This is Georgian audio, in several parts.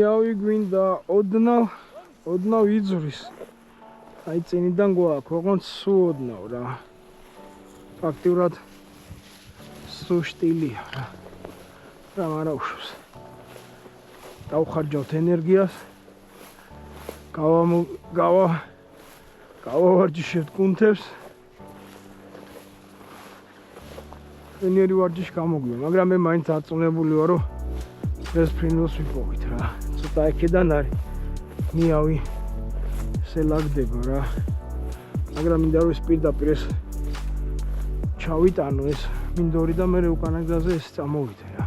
მიავი გვინდა ოდნავ იძვრის. აი წინიდან გვაქვს, ოღონდ სულ ოდნავ რა. ფაქტიურად სულ შტილია რა. რა არა უშვს. დავხარჯავთ ენერგიას. გავავარჯიშებთ კუნთებს. ენერი ვარჯიში გამოგვია, მაგრამ მე მაინც აწუნებული ვარ, რომ ეს ფრინველს ვიპოვით რა. ცოტა აქედან არის. მიავი სელაგდება რა. მაგრამ მინდა რომ ეს პირდაპირ ეს ჩავიტანო ეს მინდორი და მე უკანა გზაზე ეს წამოვიდე რა.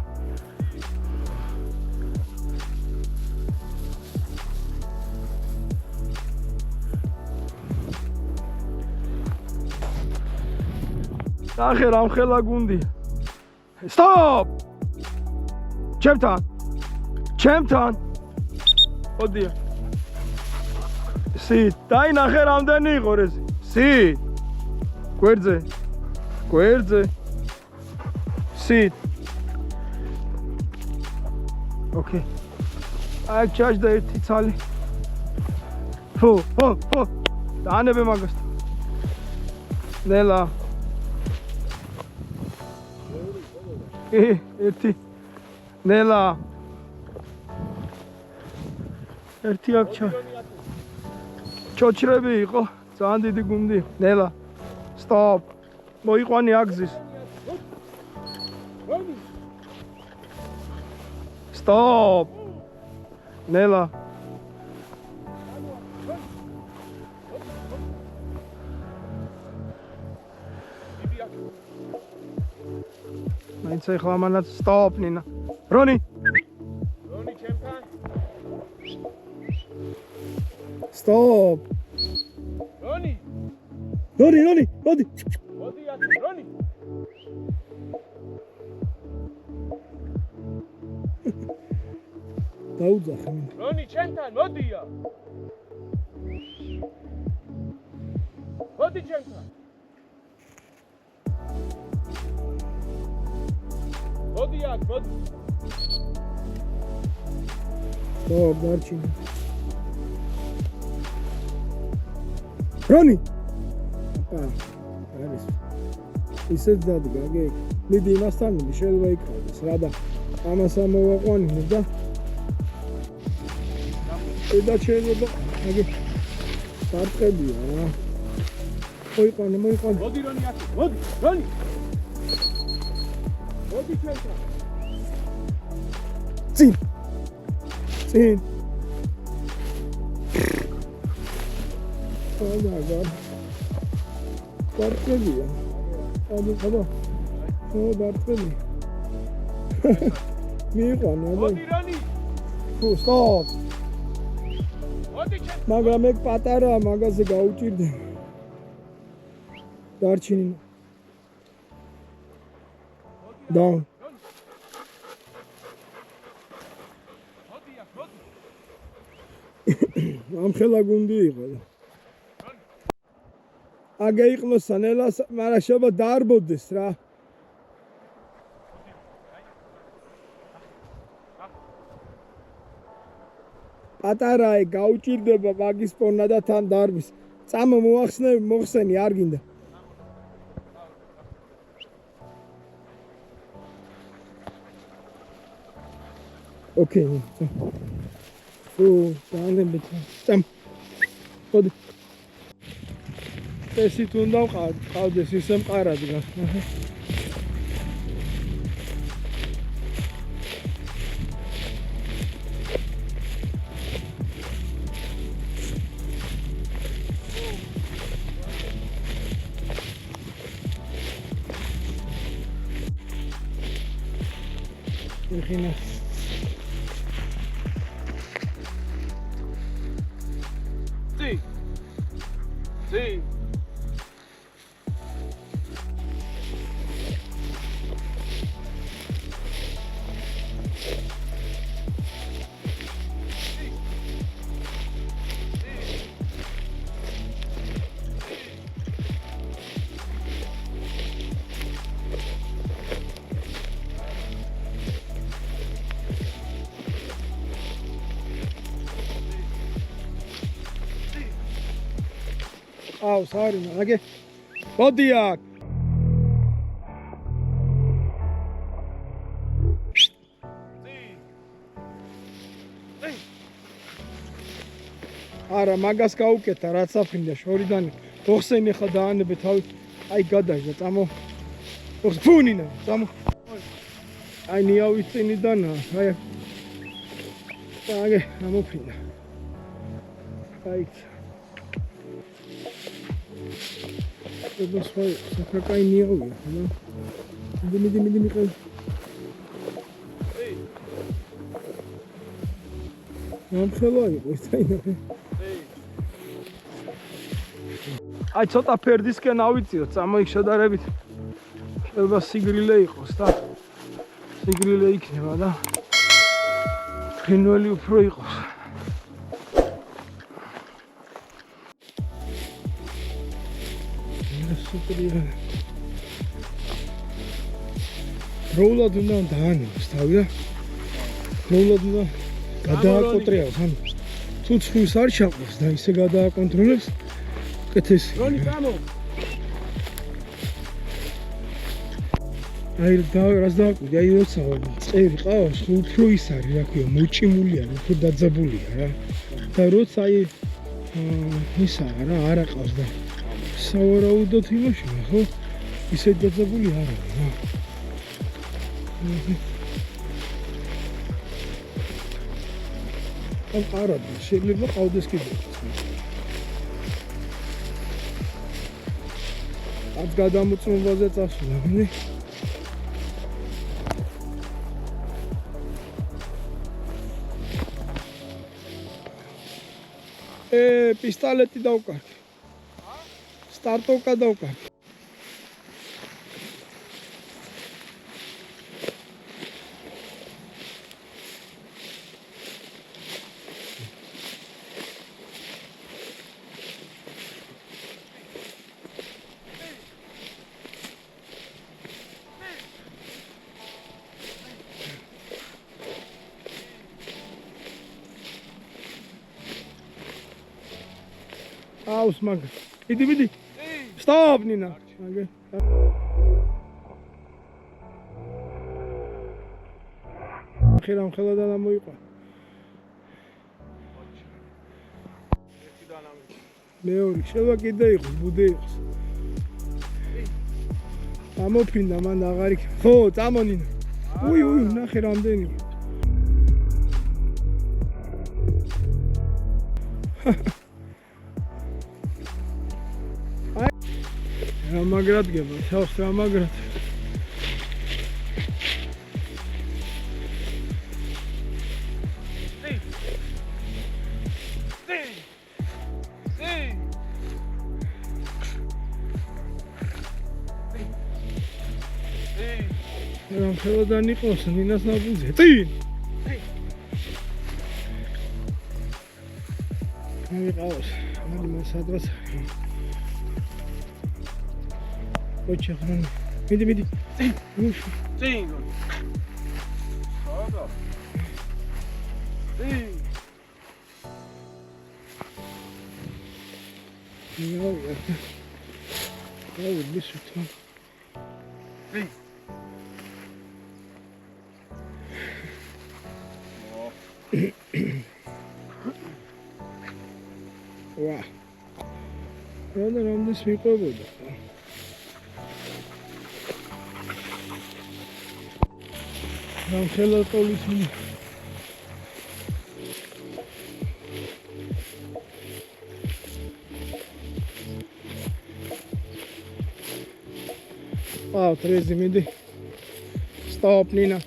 ნახე რამ ხელა გუნდი. Stop! ჩემთან. ოდია. სი, დაინახე რამდენი იყო ეს. სი. გვერდზე. სი. ოკეი. აი ჩაჯდა ერთი ცალი. ხო. დაანებე მაგას. ნელა. ერთი. ნელა. ერთი აქ ჩოჩრები იყო, ძალიან დიდი გუნდი. ნელა. Stop. მოიყვანი აგზის. Stop. ნელა. მაინც ახლა მანაც stop ნინა. რონი ჩემთან. Stop. Roni, მოდი აქ, Roni. დაუძახე. Roni, ჩემთან, მოდია. მოდი ჩემთან. მოდი აქ. გარჩინე. Roni! არის. ისეთ დადგა, გეკ. მიდი იმასთან შეიძლება იქნას რა და ამას ამოვაყვანინე და და შეიძლება აგი დარტყებია რა. მოიყვანე. მოდი Roni აქ. მოდი, Roni. მოდი ჩემთან. წინ. Oh my god. Დარტყებია. ხაბა. დარტყები. მიიყვანე. მოდი Roni. Stop. მოდი ჩემ. მაგრამ ეგ პატარაა, მაგაზე გაუჭირდა. დარჩინი. Down. ამ ხელა გუნდი იყო. აგე იყნოს სანელას, მაგრამ შევა დაარბოდეს რა. პატარაა, გაუჭირდება მაგის პონა და თან დარბის. წამო მოახსენი, არ გინდა. ოკეი. დაანებეთ. წამ. მოდი. ესით უნდა ვყავდეს ისე მყარადგა. ეხინა. Sí. ყავს არის მაგე მოდი აქ არა მაგას გაუკეთა რაც აფრინდა შორიდან ოხსენი ხა დაანებე თავი აი გადაიჟა წამო ოხსფუნინა წამო აი ნიავის წინიდან აი აგე ამოფრინდა აი ეს ვაი საკაკაი ნიავია ხო მიდი მიყევი მომხელო იყო ეს აინაფე აი ცოტა ფერდისკენ ავიწიოთ წამოიქ შედარებით შეიძლება სიგრილე იყოს და სიგრილე იქნება და ფრინველი უფრო იყოს სუპერია როლად უნდა დაანებს თავი და როლად უნდა გადააკონტროლებს ანუ თუ ცხვის არ ჩაყავს და ისე გადააკონტროლებს კეთესი როლი გამო აი რას დააკვირდი აი როცა წერი ყავს უფრო ის არის რა ქვია მოჭიმული არის უფრო დაძაბულია რა და როცა აი ისა რა არ აყავს და სავარაუდოდ იმაშია ხო ისე დაძაბული არ არის რა ან არადა შეიძლება ყავდეს კიდე აც გადამოწმობაზე წასვლა მე პისტოლეტი დავკარგე სტარტოვკა დავკარგე აუს მაგ მიდი სტოპ ნინა მაგე ხერამ ხელადა მოიყვა მეორე შევა კიდე იყოს ბუდე იყოს ამოფრინდა მან აღარ იქ ხო წამონინა უი ნახე რამდენი რამაგრად გება თავს რამაგრად რამ ხელოდან იყოს ნინას ნაბუზე წინ მიყავს მაგრამ სადღაც ოჩა ხან მიდი წინ სადა წინ ნიავია აუ მისუთა წინ ვა რამდენს მიყובოდა რამ ხელა ტოლის მი აუ ტრეზი მიდი სტოპ ნინა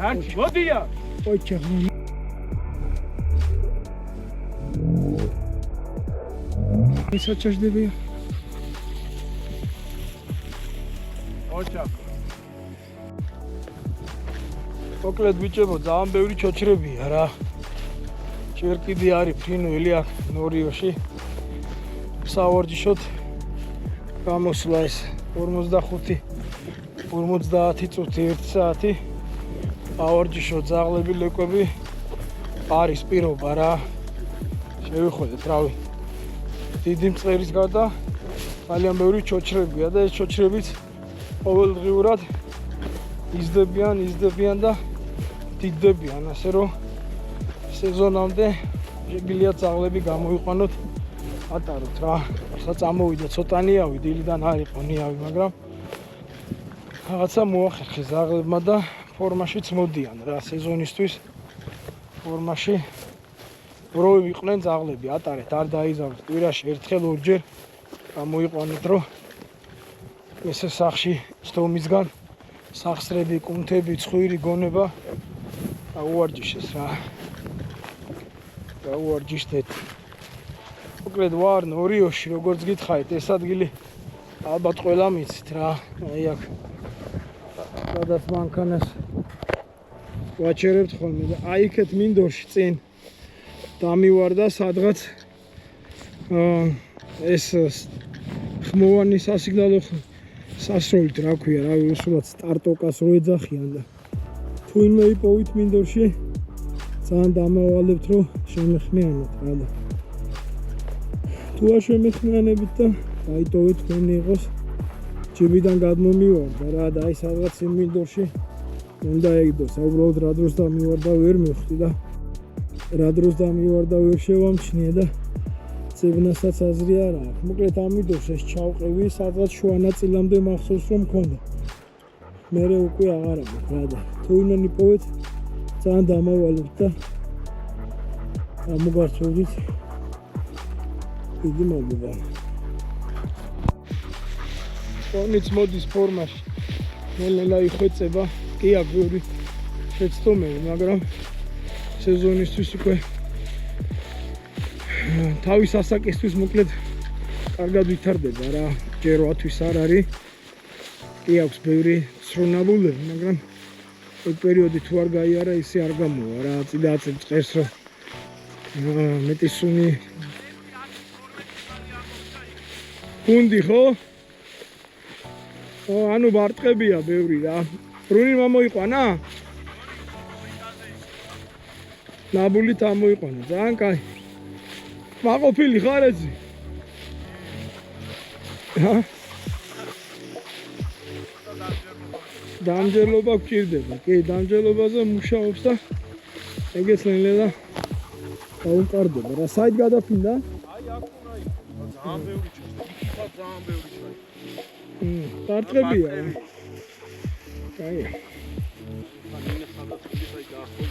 Archie, modija! Ojcze, Ისა ჩაჯდებია. ოჩა. მოკლედ ბიჭებო, ძალიან ბევრი ჩოჩრებია რა. ჯერ კიდე არის ფრინველი აქ ნორიოში. სავარჯიშოდ გამოსვლა ეს 45-50 წუთი 1 საათი. ავარჯიშო ძაღლები, ლეკვები არის პირობა რა. შევიხედეთ რავი. დიდი მწყერის გარდა ძალიან ბევრი ჩოჩრებია და ეს ჩოჩრებიც ყოველდღიურად იზრდებიან და დიდდებიან, ასე რომ სეზონამდე შეგიძლია ძაღლები გამოიყვანოთ, ატაროთ რა. ახლა წამოვიდა ცოტანიავი, დილიდან არ იყო ნიავი, მაგრამ რაღაცა მოახერხეს ძაღლებმა და ფორმაშიც მოდიან რა სეზონისთვის. ფორმაში როი იყვნენ ძაღლები, ატარეთ, არ დაიზარდეთ. კვირაში ერთხელ ორჯერ გამოიყვანეთ, რომ ესე სახში ცდომისგან სახსრები, კუნთები, ცხვირი გონება გაუვარჯიშეს რა. გაუვარჯიშდეთ. მოკლედ ვარ ნორიოში, როგორც გითხარით, ეს ადგილი ალბათ ყველა მიცით რა. აი აქ სადაც მანქანას ვაჩერებთ ხოლმე და აი იქეთ მინდორში წინ დამივარდა სადღაც ეს ხმოვანი სასიგნალო სასროლით რა ქვია, რავი, უსულაც სტარტოკას რო ეძახიან და თუ ინმე იპოვით მინდორში ძალიან დამავალებთ რომ შემეხმიანოთ რა და თუ არ შემეხმიანებით და დაიტოვეთ თქვენი იყოს ჯიბიდან გადმომივარდა რა და აი სადღაც იმ მინდორში უნდა ეგდოს, უბრალოდ რა დროს დამივარდა ვერ მივხვდი და რა დროს დამივარდა ვერ შევამჩნიე და ძებნასაც აზრი არ აქვს. მოკლედ ამ მინდორს ეს ჩავყევი, სადღაც შუა ნაწილამდე მახსოვს რომ მქონდა. მერე უკვე აღარ აქვს რა და თუ ინონ იპოვეთ ძალიან დამავალებთ და მოგარწმუნდით. დიდი მადლობა. კონიც მოდის ფორმაში. ნელა იხვეწება. კი აქ ბევრი შეცდომები, მაგრამ სეზონისთვის უკვე თავის ასაკისთვის მოკლედ კარგად ვითარდება რა. ჯეროათვის არ არის. კი აქვს ბევრი ცრუნაბულები, მაგრამ ეს პერიოდი თუ არ გაიარა, ისე არ გამოვა რა. წინააღმდეგ წეს რომ მეტი სუნი გუნდი ხო? ანუ ბარტყებია ბევრი რა. ბრუნი მომოიყვანა? ნაბულით ამოიყვანა, ძალიან კაი. მაყოფილი ხარ ეცი? დამჯერლობა გჭირდება, კი, დამჯერლობაზე მუშაობს და ეგეც ნელა დაუყარდება რა. საით გადაფინდა? აი აქ უნდა იყოს, ძალიან ბევრი ჩაი. ძალიან ბევრი ჩაი. ბარტყებია. კაი. მანინა სადაც ხდება აი გაახო.